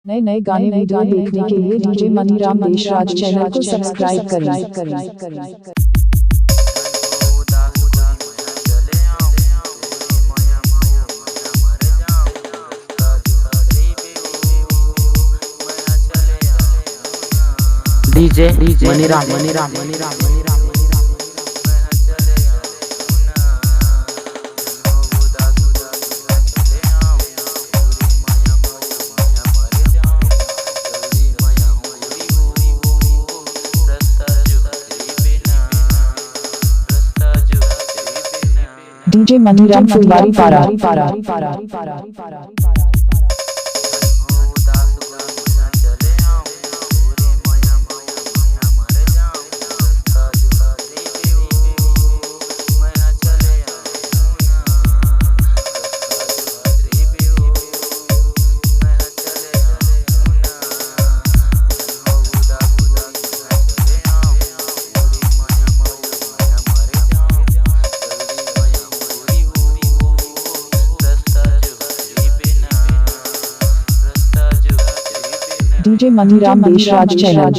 नए नए गाने वीडियो देखने के लिए डीजे मनीराम देशराज चैनल को सब्सक्राइब करें। डीजे मनीराम डीजे मनीराम फुलवारी पारा। DJ Maniram Deshraj channel.